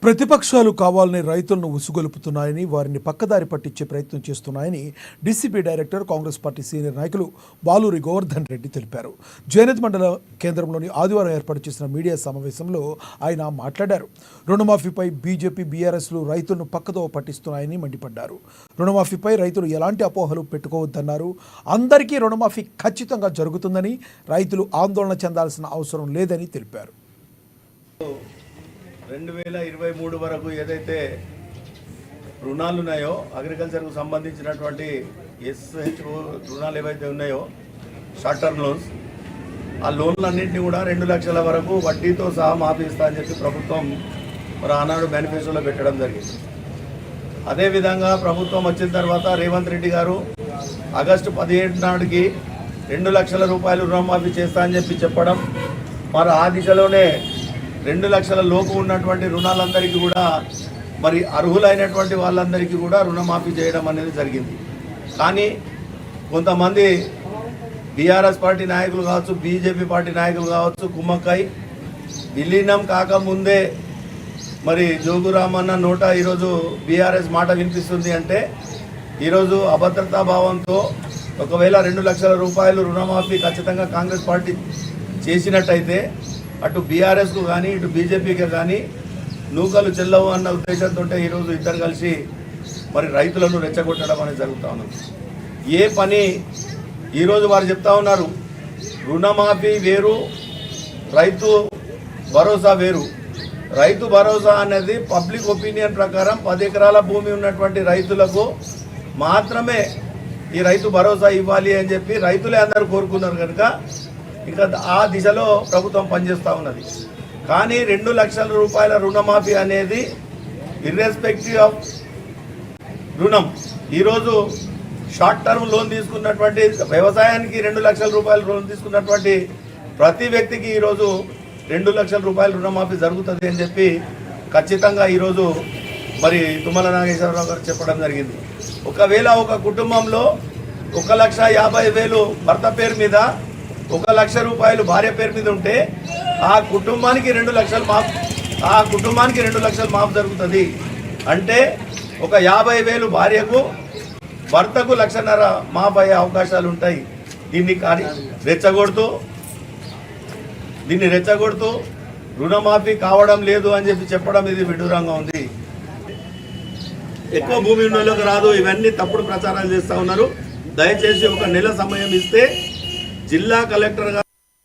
ప్రతిపక్షాలు కావాలని రైతులను ఉసుగొలుపుతున్నాయని, వారిని పక్కదారి పట్టించే ప్రయత్నం చేస్తున్నాయని DCP director, Congress party senior నాయకులు బాలూరి గోవర్ధన్ రెడ్డి తెలిపారు. జైనత్ మండల కేంద్రంలోని ఆదివారం ఏర్పాటు చేసిన మీడియా సమావేశంలో ఆయన మాట్లాడారు. రుణమాఫీపై బీజేపీ, బీఆర్ఎస్లు రైతులను పక్కదోవ పట్టిస్తున్నాయని మండిపడ్డారు. రుణమాఫీపై రైతులు ఎలాంటి అపోహలు పెట్టుకోవద్దన్నారు. అందరికీ రుణమాఫీ ఖచ్చితంగా జరుగుతుందని, రైతులు ఆందోళన చెందాల్సిన అవసరం లేదని తెలిపారు. 2023 వరకు ఏదైతే రుణాలు ఉన్నాయో, అగ్రికల్చర్కు సంబంధించినటువంటి ఎస్హెచ్ఓ రుణాలు ఏవైతే ఉన్నాయో, షార్ట్ టర్మ్ లోన్స్, ఆ లోన్లన్నింటినీ కూడా 2 లక్షల వరకు వడ్డీతో సహా మాఫీ ఇస్తా అని చెప్పి ప్రభుత్వం మరి ఆనాడు మేనిఫెస్టోలో పెట్టడం జరిగింది. అదేవిధంగా ప్రభుత్వం వచ్చిన తర్వాత రేవంత్ రెడ్డి గారు ఆగస్టు 17 నాటికి 2 లక్షల రూపాయలు రుణమాఫీ చేస్తా అని చెప్పి చెప్పడం, మరి ఆ దిశలోనే 2 లక్షల లోపు ఉన్నటువంటి రుణాలందరికీ కూడా మరి అర్హులైనటువంటి వాళ్ళందరికీ కూడా రుణమాఫీ చేయడం అనేది జరిగింది. కానీ కొంతమంది బీఆర్ఎస్ పార్టీ నాయకులు కావచ్చు, బీజేపీ పార్టీ నాయకులు కావచ్చు, కుమ్మక్కై విలీనం కాకముందే మరి జోగురామన్న నోట ఈరోజు బీఆర్ఎస్ మాట వినిపిస్తుంది అంటే, ఈరోజు అభద్రతా భావంతో ఒకవేళ 2 లక్షల రూపాయలు రుణమాఫీ ఖచ్చితంగా కాంగ్రెస్ పార్టీ చేసినట్టయితే అటు బీఆర్ఎస్కు కానీ ఇటు బీజేపీకి కానీ నూకలు చెల్లవు అన్న ఉద్దేశంతో ఈరోజు ఇద్దరు కలిసి మరి రైతులను రెచ్చగొట్టడం అనేది జరుగుతూ ఉన్నది. ఏ పని ఈరోజు వారు చెప్తా ఉన్నారు, రుణమాఫీ వేరు, రైతు భరోసా వేరు. రైతు భరోసా అనేది పబ్లిక్ ఒపీనియన్ ప్రకారం 10 ఎకరాల భూమి ఉన్నటువంటి రైతులకు మాత్రమే ఈ రైతు భరోసా ఇవ్వాలి అని చెప్పి రైతులే అందరూ కోరుకున్నారు కనుక ఇంకా ఆ దిశలో ప్రభుత్వం పనిచేస్తూ ఉన్నది. కానీ 2 లక్షల రూపాయల రుణమాఫీ అనేది ఇర్రెస్పెక్టివ్ ఆఫ్ రుణం, ఈరోజు షార్ట్ టర్మ్ లోన్ తీసుకున్నటువంటి, వ్యవసాయానికి 2 లక్షల రూపాయల లోన్ తీసుకున్నటువంటి ప్రతి వ్యక్తికి ఈరోజు 2 లక్షల రూపాయల రుణమాఫీ జరుగుతుంది అని చెప్పి ఖచ్చితంగా ఈరోజు మరి తుమ్మల నాగేశ్వరరావు గారు చెప్పడం జరిగింది. ఒకవేళ ఒక కుటుంబంలో 1,50,000 భర్త పేరు మీద, 1 లక్ష రూపాయలు భార్య పేరు మీద ఉంటే ఆ కుటుంబానికి 2 లక్షలు మాఫ్ జరుగుతుంది. అంటే ఒక 50,000 భార్యకు, భర్తకు 1,50,000 మాఫ్ అయ్యే అవకాశాలు ఉంటాయి. దీన్ని రెచ్చగొడుతూ రుణమాఫీ కావడం లేదు అని చెప్పి చెప్పడం ఇది విడ్డూరంగా ఉంది. ఎక్కువ భూమి ఉన్న వాళ్ళకి రాదు, ఇవన్నీ తప్పుడు ప్రచారాలు చేస్తూ ఉన్నారు. దయచేసి ఒక నెల సమయం ఇస్తే జిల్లా కలెక్టర్ గారు